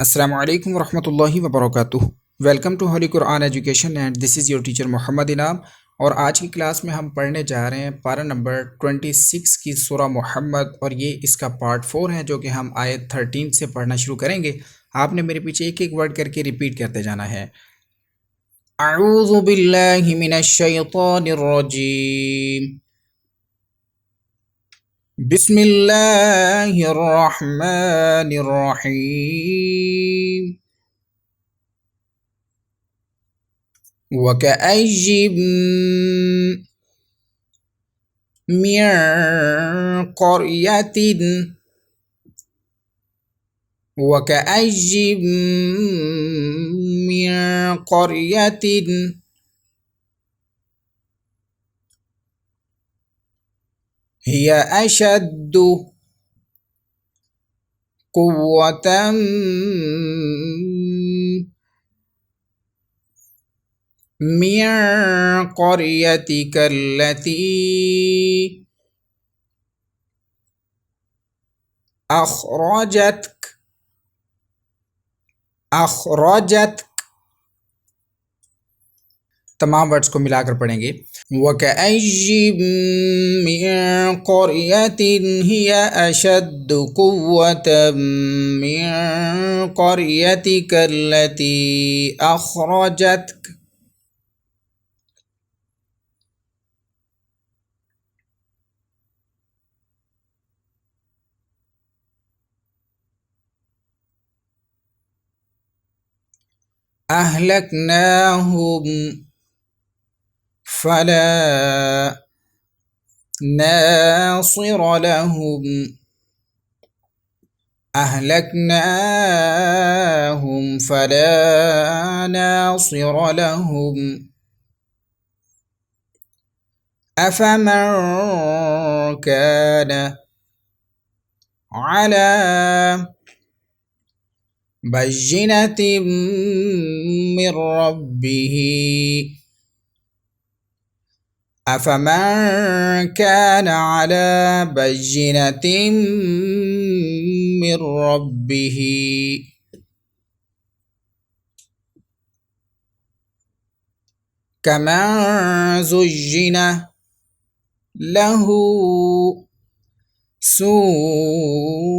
Assalamu alaikum warahmatullahi wabarakatuh। Welcome to holy Quran education and this is your teacher Mohammad Inam. और आज की क्लास में हम पढ़ने जा रहे हैं पारा नंबर 26 की सूरा मोहम्मद, और ये इसका पार्ट 4 है जो कि हम आयत 13 से पढ़ना शुरू करेंगे। आपने मेरे पीछे एक एक वर्ड करके रिपीट करते जाना है। अऊज़ु बिल्लाहि मिनश शैतानिर रजीम, बिस्मिल्लाहिर रहमानिर रहीम। وكأي من قرية وكأي من قرية هي أشد قوة من قريتك التي أخرجتك। तमाम वर्ड्स को मिलाकर पढ़ेंगे। वकअय्यि मिन क़रयतिन हिय अशद्दु क़ुव्वतम मिन क़रयतिक अल्लती अख़रजतक। अहलकनाहुम फला नासिर लहुम। أهلكناهم فلا ناصر لهم। أفمن كان على بينة من ربه أفمن كان على بينة من ربه كمن زين له سوء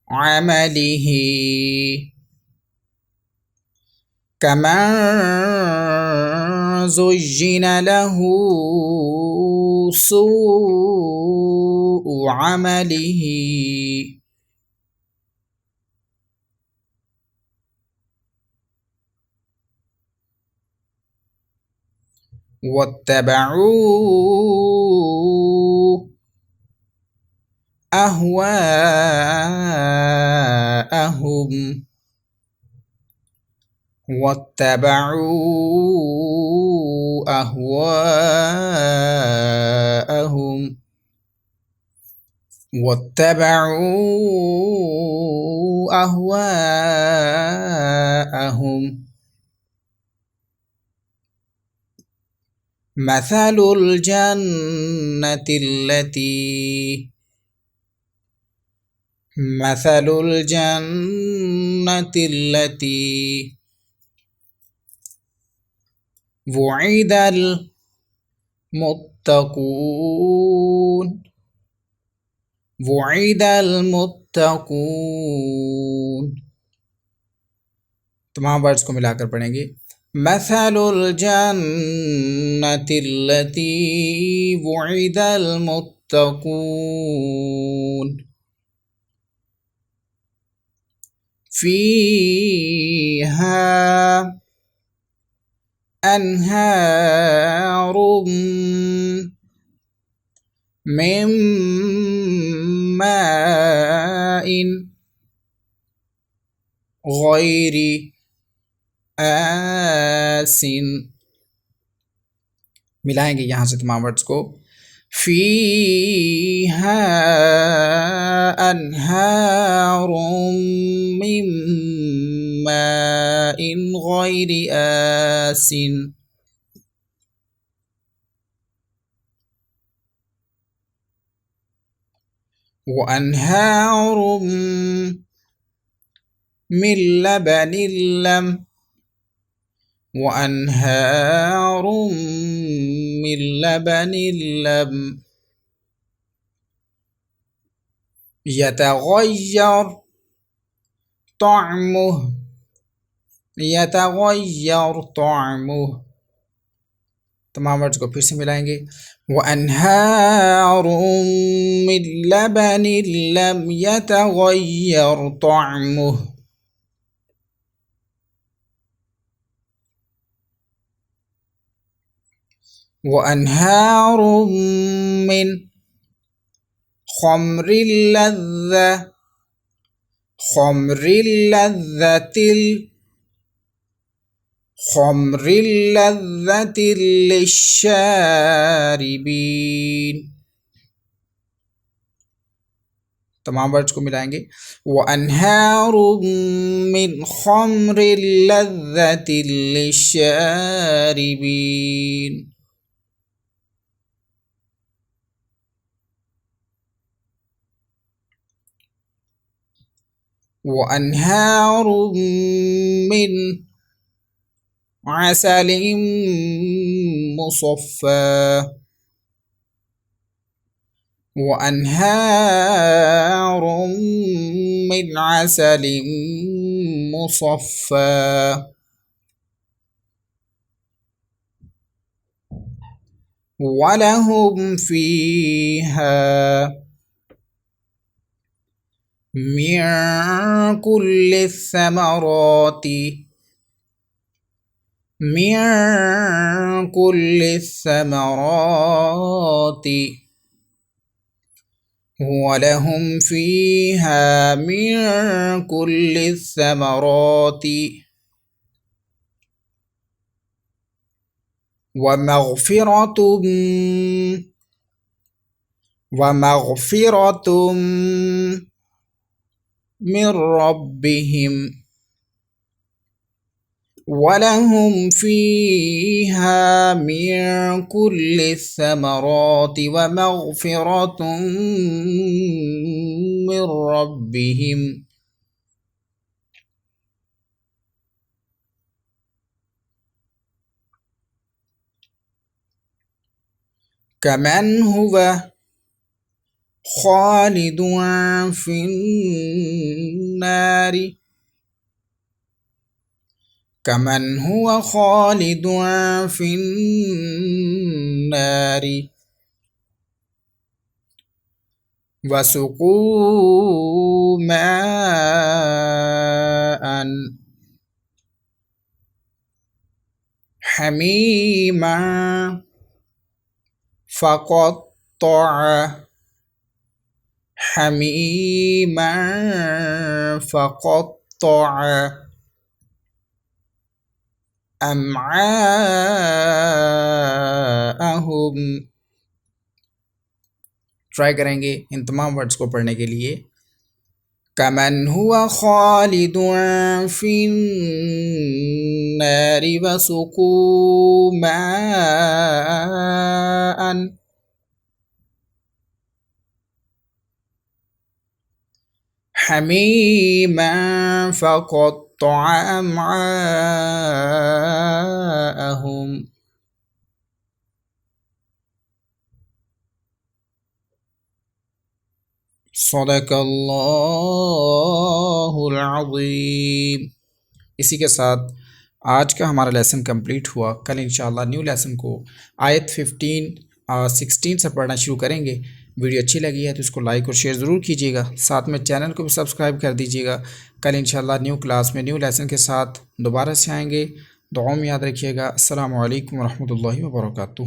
عمله كمن زين له سوء عمله واتبعوا أهواءهم واتبعوا أهواءهم واتبعوا أهواءهم مثل الجنة التي وعد المتقون। तमाम वर्ड्स को मिलाकर पढ़ेंगे। मसलुल जन्नतिल लती वुइदल मुत्तकून फीहा अनहारुम मिन माइन गैरि आसिन। मिलाएंगे यहाँ से तमाम वर्ड्स को। फीहा अनहारुम मिन माइन गैरि आसिन वअनहारुम من لبن لم وأنهار من لبن لم يتغير طعمه يتغير طعمه। तमाम वर्ड्स को फिर से मिलाएंगे। वअन्हार मिन लबन लम यतगय्यर तअमुह। वअन्हार मिन खम्रिल लज़्ज़ा खम्रिल लज़्ज़तिल खम्रिल लज़्ज़तिल लिश्शारिबीन। तमाम वर्ड्स को मिलाएंगे। वअन्हारुम मिन खम्रिल लज़्ज़तिल लिश्शारिबीन। वअन्हारुम मिन عسل مصفى وأنهار من عسل مصفى ولهم فيها من كل الثمرات من كل الثمرات ولهم فيها من كل الثمرات ومغفرة من ربهم ولهم فيها من كل الثمرات ومغفرة من ربهم كمن هو خالد في النار كمن هو خالد في النار وسقوا ماء حميما فقطع حميما فقطع अमआअहुम। ट्राई करेंगे इन तमाम वर्ड्स को पढ़ने के लिए। कमन हुआ खालिदुन फिन्नारि वसुकू माअन हमीमा फक़त्तअ अमआअहुम। सदक़ल्लाहुल अज़ीम। इसी के साथ आज का हमारा लेसन कंप्लीट हुआ। कल इंशाअल्लाह न्यू लेसन को आयत 16 से पढ़ना शुरू करेंगे। वीडियो अच्छी लगी है तो इसको लाइक और शेयर ज़रूर कीजिएगा। साथ में चैनल को भी सब्सक्राइब कर दीजिएगा। कल इंशाअल्लाह न्यू क्लास में न्यू लेसन के साथ दोबारा से आएंगे। दुआ में याद रखिएगा। अस्सलामु अलैकुम व रहमतुल्लाहि व बरकातुहू।